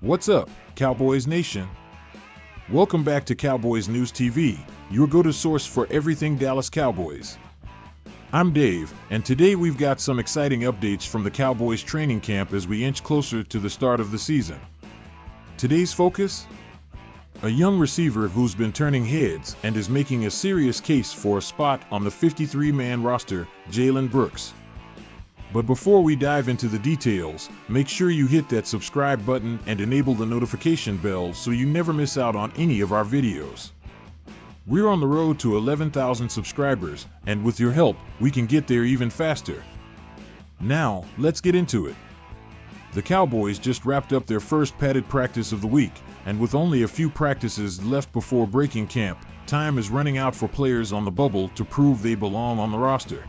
What's up, Cowboys Nation? Welcome back to Cowboys News TV, your go-to source for everything Dallas Cowboys. I'm Dave, and today we've got some exciting updates from the Cowboys training camp as we inch closer to the start of the season. Today's focus? A young receiver who's been turning heads and is making a serious case for a spot on the 53-man roster, Jaylen Brooks. But before we dive into the details, make sure you hit that subscribe button and enable the notification bell so you never miss out on any of our videos. We're on the road to 11,000 subscribers, and with your help, we can get there even faster. Now, let's get into it. The Cowboys just wrapped up their first padded practice of the week, and with only a few practices left before breaking camp, time is running out for players on the bubble to prove they belong on the roster.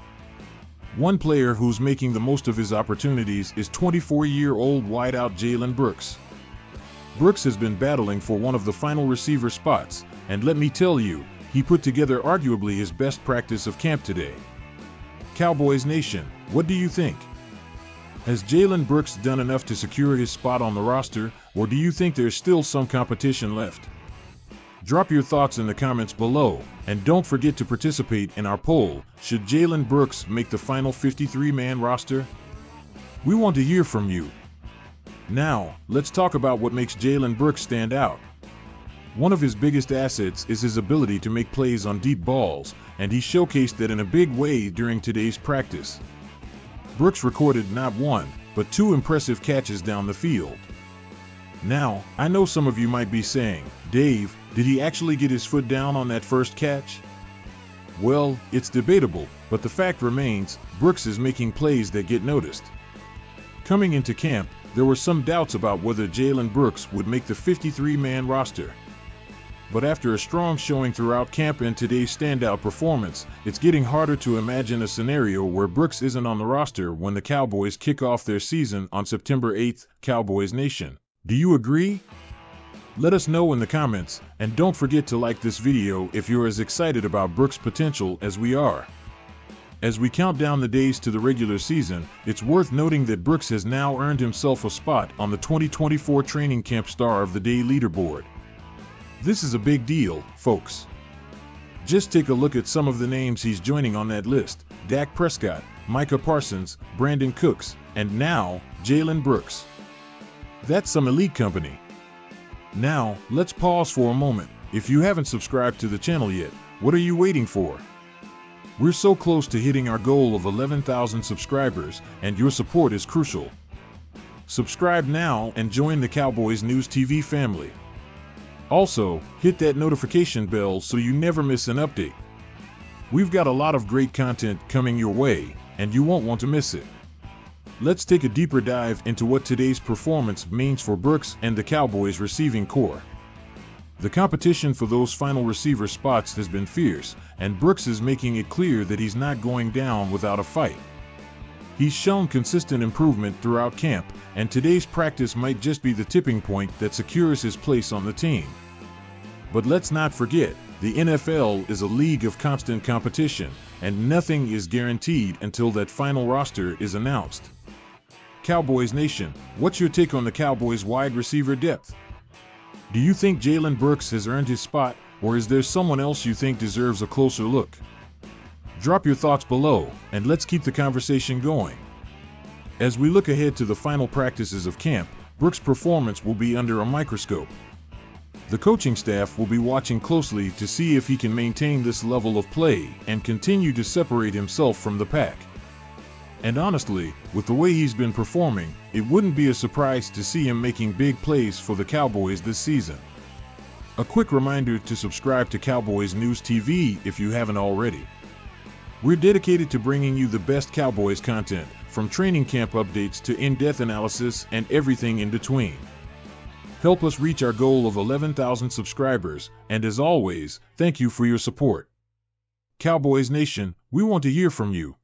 One player who's making the most of his opportunities is 24-year-old wideout Jaylen Brooks. Brooks has been battling for one of the final receiver spots, and let me tell you, he put together arguably his best practice of camp today. Cowboys Nation, what do you think? Has Jaylen Brooks done enough to secure his spot on the roster, or do you think there's still some competition left? Drop your thoughts in the comments below, and don't forget to participate in our poll, should Jaylen Brooks make the final 53-man roster? We want to hear from you. Now, let's talk about what makes Jaylen Brooks stand out. One of his biggest assets is his ability to make plays on deep balls, and he showcased that in a big way during today's practice. Brooks recorded not one, but two impressive catches down the field. Now, I know some of you might be saying, Dave, did he actually get his foot down on that first catch? Well, it's debatable, but the fact remains, Brooks is making plays that get noticed. Coming into camp, there were some doubts about whether Jaylen Brooks would make the 53-man roster. But after a strong showing throughout camp and today's standout performance, it's getting harder to imagine a scenario where Brooks isn't on the roster when the Cowboys kick off their season on September 8th, Cowboys Nation. Do you agree? Let us know in the comments, and don't forget to like this video if you're as excited about Brooks' potential as we are. As we count down the days to the regular season, it's worth noting that Brooks has now earned himself a spot on the 2024 Training Camp Star of the Day leaderboard. This is a big deal, folks. Just take a look at some of the names he's joining on that list: Dak Prescott, Micah Parsons, Brandon Cooks, and now, Jaylen Brooks. That's some elite company. Now, let's pause for a moment. If you haven't subscribed to the channel yet, what are you waiting for? We're so close to hitting our goal of 11,000 subscribers, and your support is crucial. Subscribe now and join the Cowboys News TV family. Also, hit that notification bell so you never miss an update. We've got a lot of great content coming your way, and you won't want to miss it. Let's take a deeper dive into what today's performance means for Brooks and the Cowboys receiving corps. The competition for those final receiver spots has been fierce, and Brooks is making it clear that he's not going down without a fight. He's shown consistent improvement throughout camp, and today's practice might just be the tipping point that secures his place on the team. But let's not forget, the NFL is a league of constant competition, and nothing is guaranteed until that final roster is announced. Cowboys Nation, what's your take on the Cowboys' wide receiver depth? Do you think Jaylen Brooks has earned his spot, or is there someone else you think deserves a closer look? Drop your thoughts below, and let's keep the conversation going. As we look ahead to the final practices of camp, Brooks' performance will be under a microscope. The coaching staff will be watching closely to see if he can maintain this level of play and continue to separate himself from the pack. And honestly, with the way he's been performing, it wouldn't be a surprise to see him making big plays for the Cowboys this season. A quick reminder to subscribe to Cowboys News TV if you haven't already. We're dedicated to bringing you the best Cowboys content, from training camp updates to in-depth analysis and everything in between. Help us reach our goal of 11,000 subscribers, and as always, thank you for your support. Cowboys Nation, we want to hear from you.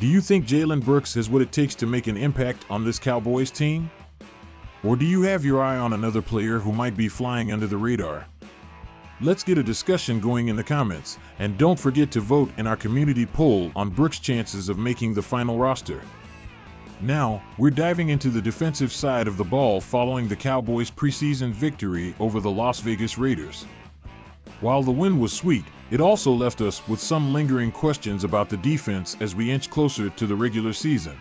Do you think Jaylen Brooks has what it takes to make an impact on this Cowboys team? Or do you have your eye on another player who might be flying under the radar? Let's get a discussion going in the comments, and don't forget to vote in our community poll on Brooks' chances of making the final roster. Now, we're diving into the defensive side of the ball following the Cowboys' preseason victory over the Las Vegas Raiders. While the win was sweet, it also left us with some lingering questions about the defense as we inch closer to the regular season.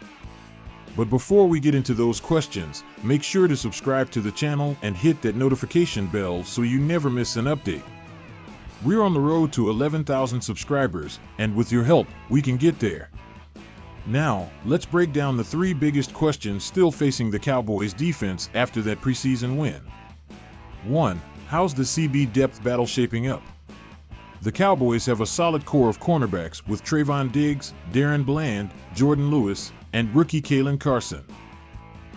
But before we get into those questions, make sure to subscribe to the channel and hit that notification bell so you never miss an update. We're on the road to 11,000 subscribers, and with your help, we can get there. Now, let's break down the three biggest questions still facing the Cowboys defense after that preseason win. 1. How's the CB depth battle shaping up? The Cowboys have a solid core of cornerbacks with Trayvon Diggs, Darren Bland, Jordan Lewis, and rookie Kalen Carson.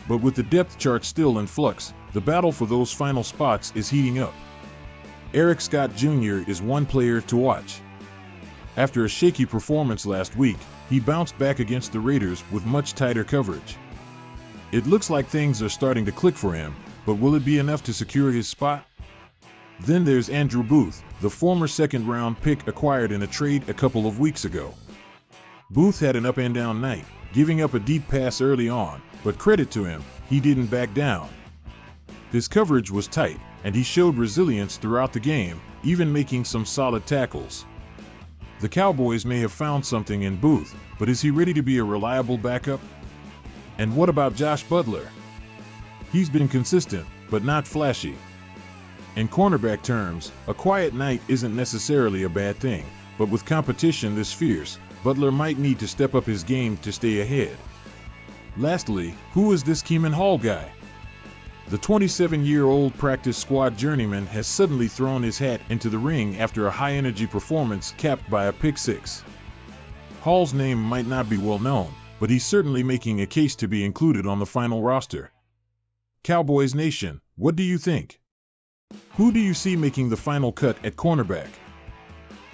But with the depth chart still in flux, the battle for those final spots is heating up. Eric Scott Jr. is one player to watch. After a shaky performance last week, he bounced back against the Raiders with much tighter coverage. It looks like things are starting to click for him, but will it be enough to secure his spot? Then there's Andrew Booth, the former second-round pick acquired in a trade a couple of weeks ago. Booth had an up-and-down night, giving up a deep pass early on, but credit to him, he didn't back down. His coverage was tight, and he showed resilience throughout the game, even making some solid tackles. The Cowboys may have found something in Booth, but is he ready to be a reliable backup? And what about Josh Butler? He's been consistent, but not flashy. In cornerback terms, a quiet night isn't necessarily a bad thing, but with competition this fierce, Butler might need to step up his game to stay ahead. Lastly, who is this Keeman Hall guy? The 27-year-old practice squad journeyman has suddenly thrown his hat into the ring after a high-energy performance capped by a pick six. Hall's name might not be well known, but he's certainly making a case to be included on the final roster. Cowboys Nation, what do you think? Who do you see making the final cut at cornerback?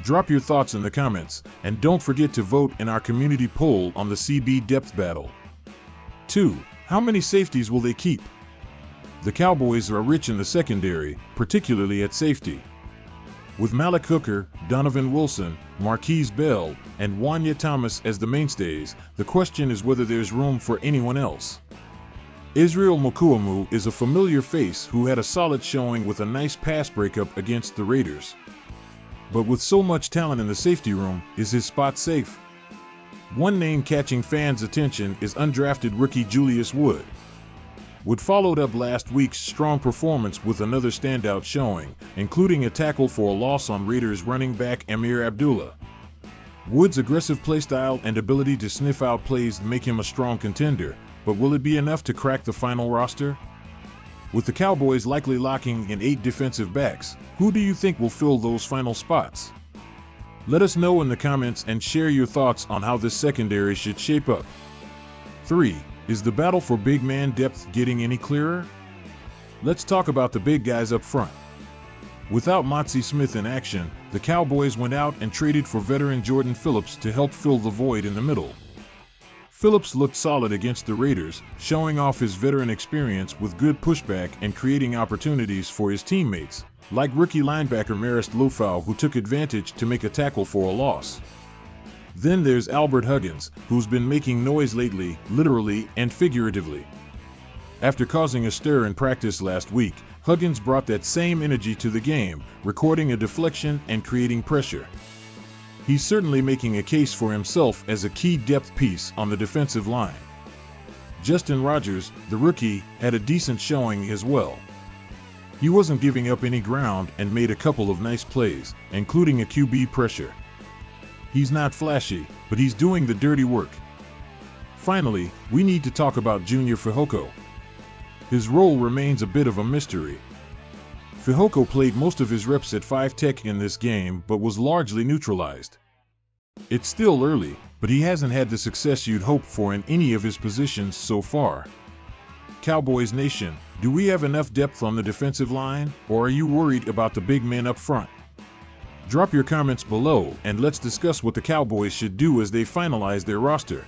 Drop your thoughts in the comments, and don't forget to vote in our community poll on the CB depth battle. 2. How many safeties will they keep? The Cowboys are rich in the secondary, particularly at safety. With Malik Hooker, Donovan Wilson, Marquise Bell, and Wanya Thomas as the mainstays, the question is whether there's room for anyone else. Israel Mukuamu is a familiar face who had a solid showing with a nice pass breakup against the Raiders. But with so much talent in the safety room, is his spot safe? One name catching fans' attention is undrafted rookie Julius Wood. Wood followed up last week's strong performance with another standout showing, including a tackle for a loss on Raiders running back Amir Abdullah. Wood's aggressive playstyle and ability to sniff out plays make him a strong contender, but will it be enough to crack the final roster? With the Cowboys likely locking in 8 defensive backs, who do you think will fill those final spots? Let us know in the comments and share your thoughts on how this secondary should shape up. 3. Is the battle for big man depth getting any clearer? Let's talk about the big guys up front. Without Motzie Smith in action, the Cowboys went out and traded for veteran Jordan Phillips to help fill the void in the middle. Phillips looked solid against the Raiders, showing off his veteran experience with good pushback and creating opportunities for his teammates, like rookie linebacker Marist Liufau, who took advantage to make a tackle for a loss. Then there's Albert Huggins, who's been making noise lately, literally and figuratively. After causing a stir in practice last week, Huggins brought that same energy to the game, recording a deflection and creating pressure. He's certainly making a case for himself as a key depth piece on the defensive line. Justin Rogers, the rookie, had a decent showing as well. He wasn't giving up any ground and made a couple of nice plays, including a QB pressure. He's not flashy, but he's doing the dirty work. Finally, we need to talk about Junior Fehoko. His role remains a bit of a mystery. Fehoko played most of his reps at 5 Tech in this game but was largely neutralized. It's still early, but he hasn't had the success you'd hope for in any of his positions so far. Cowboys Nation, do we have enough depth on the defensive line, or are you worried about the big men up front? Drop your comments below and let's discuss what the Cowboys should do as they finalize their roster.